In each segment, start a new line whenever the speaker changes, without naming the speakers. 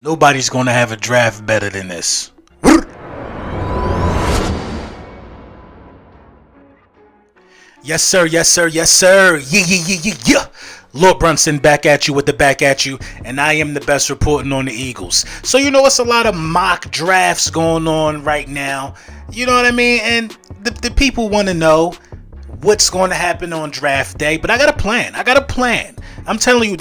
Nobody's going to have a draft better than this. Yes, sir. Yes, sir. Yes, sir. Yeah. Lloyd Brunson back at you with the back at you, and I am the best reporting on the Eagles. So, it's a lot of mock drafts going on right now. You know what I mean? And the people want to know what's going to happen on draft day. But I got a plan. I'm telling you,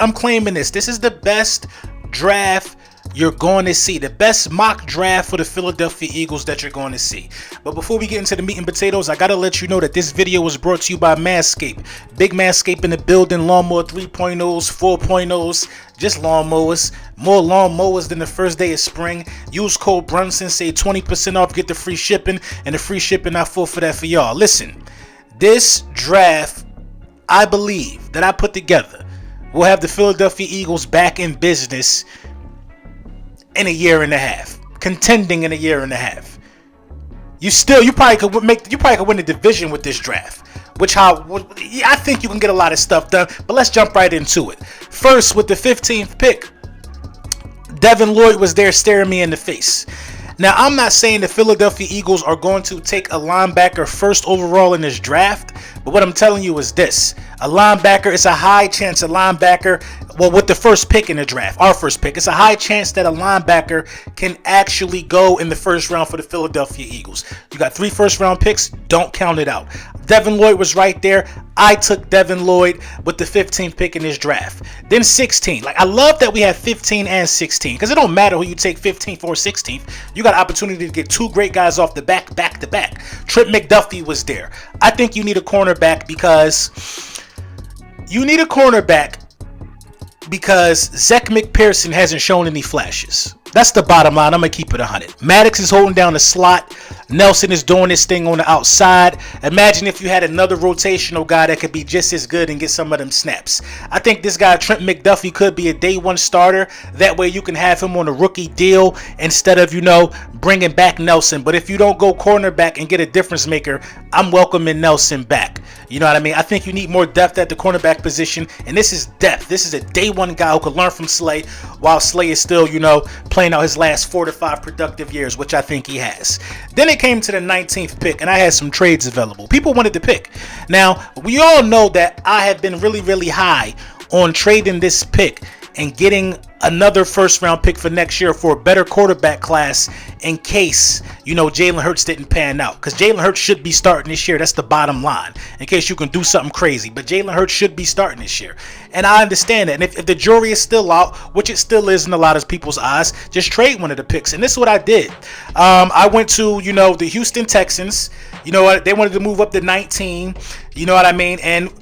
I'm claiming this. This is the best draft you're going to see, the best mock draft for the Philadelphia Eagles that you're going to see. But before we get into the meat and potatoes, I gotta let you know that this video was brought to you by Manscaped. Big Manscaped in the building, lawnmower 3.0s, 4.0s, just lawnmowers. More lawnmowers than the first day of spring. Use code Brunson, save 20% off, get the free shipping, and the free shipping I for that for y'all. Listen, this draft, I believe, that I put together will have the Philadelphia Eagles back in business in a year and a half, contending in a year and a half. You probably could win the division with this draft, I think you can get a lot of stuff done. But let's jump right into it. First, with the 15th pick, Devin Lloyd was there staring me in the face. Now, I'm not saying the Philadelphia Eagles are going to take a linebacker first overall in this draft, but what I'm telling you is this. A linebacker, it's a high chance a linebacker, with the first pick in the draft, our first pick, it's a high chance that a linebacker can actually go in the first round for the Philadelphia Eagles. You got 3 first-round picks, don't count it out. Devin Lloyd was right there. I took Devin Lloyd with the 15th pick in this draft. Then 16. I love that we have 15 and 16 because it don't matter who you take 15th or 16th. You got an opportunity to get 2 great guys off the back to back. Trent McDuffie was there. I think you need a cornerback because Zach McPherson hasn't shown any flashes. That's the bottom line. I'm going to keep it 100. Maddox is holding down the slot. Nelson is doing this thing on the outside. Imagine if you had another rotational guy that could be just as good and get some of them snaps. I think this guy, Trent McDuffie, could be a day one starter. That way you can have him on a rookie deal instead of, bringing back Nelson. But if you don't go cornerback and get a difference maker, I'm welcoming Nelson back. You know what I mean? I think you need more depth at the cornerback position, and this is depth. This is a day one guy who could learn from Slay while Slay is still, playing out his last 4 to 5 productive years, which I think he has. Then it came to the 19th pick, and I had some trades available. People wanted to pick. Now, we all know that I have been really, really high on trading this pick and getting another first-round pick for next year for a better quarterback class in case, Jalen Hurts didn't pan out. Because Jalen Hurts should be starting this year. That's the bottom line. In case you can do something crazy. But Jalen Hurts should be starting this year. And I understand that. And if the jury is still out, which it still is in a lot of people's eyes, just trade one of the picks. And this is what I did. I went to, the Houston Texans. They wanted to move up to 19. You know what I mean? And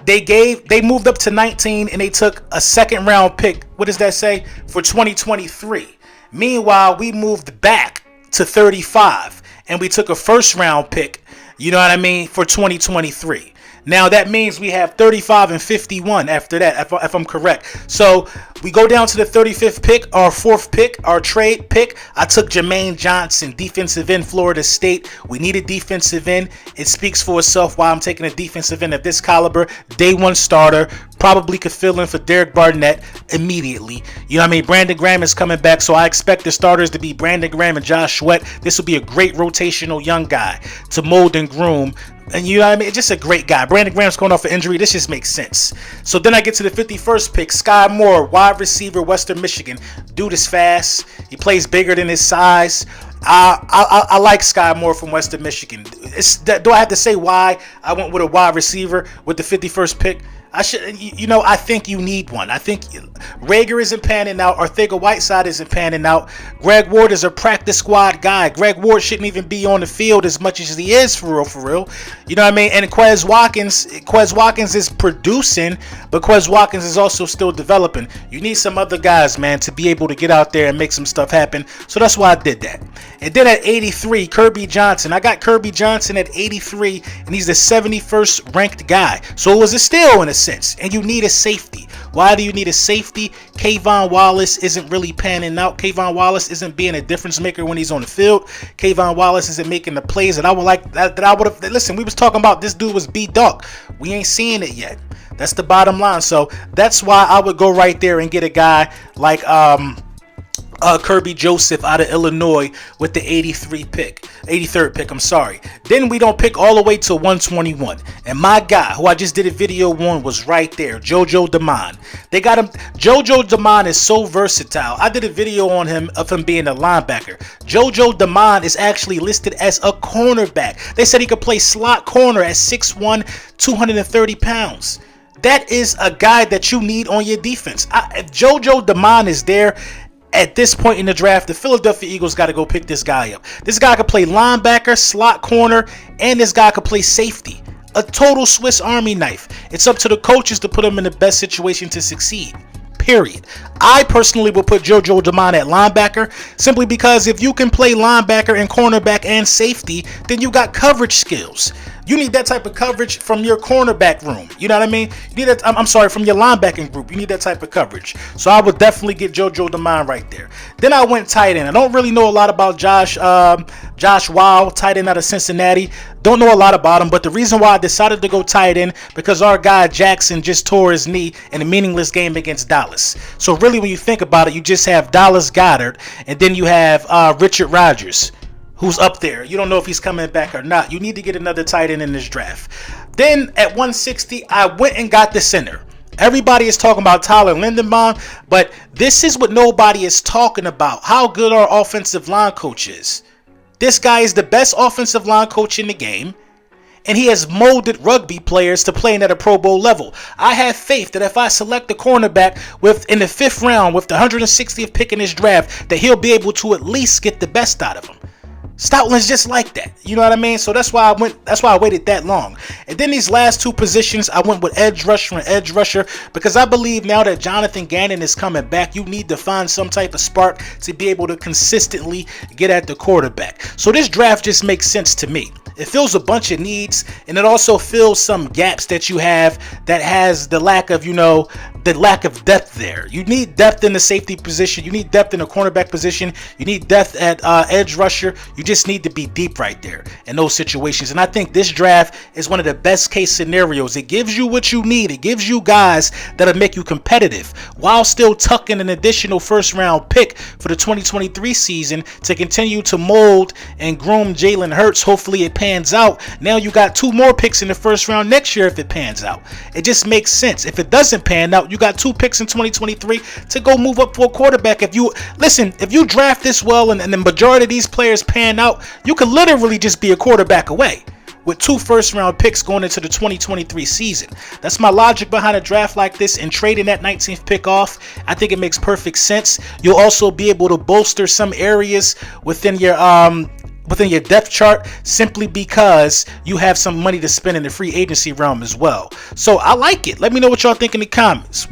they moved up to 19 and they took a second round pick. What does that say? For 2023. Meanwhile, we moved back to 35 and we took a first round pick, for 2023. Now that means we have 35 and 51 after that, if I'm correct. So we go down to the 35th pick, our 4th pick, our trade pick. I took Jermaine Johnson, defensive end, Florida State. We need a defensive end. It speaks for itself why I'm taking a defensive end of this caliber. Day one starter, probably could fill in for Derek Barnett immediately. Brandon Graham is coming back, so I expect the starters to be Brandon Graham and Josh Sweat. This will be a great rotational young guy to mold and groom. And just a great guy. Brandon Graham's going off an injury. This just makes sense. So then I get to the 51st pick. Skye Moore, wide receiver, Western Michigan. Dude is fast. He plays bigger than his size. I like Skye Moore from Western Michigan. Do I have to say why I went with a wide receiver with the 51st pick? I think you need one. I think Rager isn't panning out. Arthega-Whiteside isn't panning out. Greg Ward is a practice squad guy. Greg Ward shouldn't even be on the field as much as he is for real. And Quez Watkins is producing, but Quez Watkins is also still developing. You need some other guys, man, to be able to get out there and make some stuff happen. So that's why I did that. And then at 83, Kirby Johnson. I got Kirby Johnson at 83, and he's the 71st ranked guy. So it was a steal in a sense. And you need a safety. Why do you need a safety? Kayvon Wallace isn't really panning out. Kayvon Wallace isn't being a difference maker when he's on the field. Kayvon Wallace isn't making the plays that I would like, that I would have. Listen, we was talking about this dude was B-Dog. We ain't seeing it yet. That's the bottom line. So that's why I would go right there and get a guy like Kirby Joseph out of Illinois with the 83rd pick. I'm sorry. Then we don't pick all the way to 121. And my guy, who I just did a video on, was right there, JoJo Damon. They got him. JoJo Damon is so versatile. I did a video on him of him being a linebacker. JoJo Damon is actually listed as a cornerback. They said he could play slot corner at 6'1", 230 pounds. That is a guy that you need on your defense. If JoJo Damon is there at this point in the draft, the Philadelphia Eagles got to go pick this guy up. This guy could play linebacker, slot corner, and this guy could play safety. A total Swiss Army knife. It's up to the coaches to put him in the best situation to succeed. Period. I personally will put JoJo Damon at linebacker simply because if you can play linebacker and cornerback and safety, then you got coverage skills. You need that type of coverage from your cornerback room. You know what I mean? You need that. I'm sorry, from your linebacking group. You need that type of coverage. So I would definitely get JoJo Damon right there. Then I went tight end. I don't really know a lot about Josh Wow, tight end out of Cincinnati. Don't know a lot about him, but the reason why I decided to go tight end because our guy Jackson just tore his knee in a meaningless game against Dallas. So really, when you think about it, you just have Dallas Goedert, and then you have Richard Rodgers, who's up there. You don't know if he's coming back or not. You need to get another tight end in this draft. Then at 160, I went and got the center. Everybody is talking about Tyler Linderbaum, but this is what nobody is talking about. How good our offensive line coach is. This guy is the best offensive line coach in the game, and he has molded rugby players to playing at a Pro Bowl level. I have faith that if I select the cornerback in the 5th round with the 160th pick in this draft, that he'll be able to at least get the best out of him. Stoutland's just like that. You know what I mean? So that's why I waited that long. And then these last two positions, I went with edge rusher and edge rusher because I believe now that Jonathan Gannon is coming back, you need to find some type of spark to be able to consistently get at the quarterback. So this draft just makes sense to me. It fills a bunch of needs, and it also fills some gaps that you have that has the lack of depth there. You need depth in the safety position. You need depth in the cornerback position. You need depth at edge rusher. You just need to be deep right there in those situations. And I think this draft is one of the best case scenarios. It gives you what you need. It gives you guys that'll make you competitive while still tucking an additional 1st round pick for the 2023 season to continue to mold and groom Jalen Hurts. Hopefully it pans out. Now you got 2 more picks in the 1st round next year if it pans out. It just makes sense. If it doesn't pan out, you got 2 picks in 2023 to go move up for a quarterback. If you draft this well and the majority of these players pan out, you could literally just be a quarterback away with 2 1st round picks going into the 2023 season. That's my logic behind a draft like this, and trading that 19th pick off, I think it makes perfect sense. You'll also be able to bolster some areas within your depth chart simply because you have some money to spend in the free agency realm as well. So I like it. Let me know what y'all think in the comments.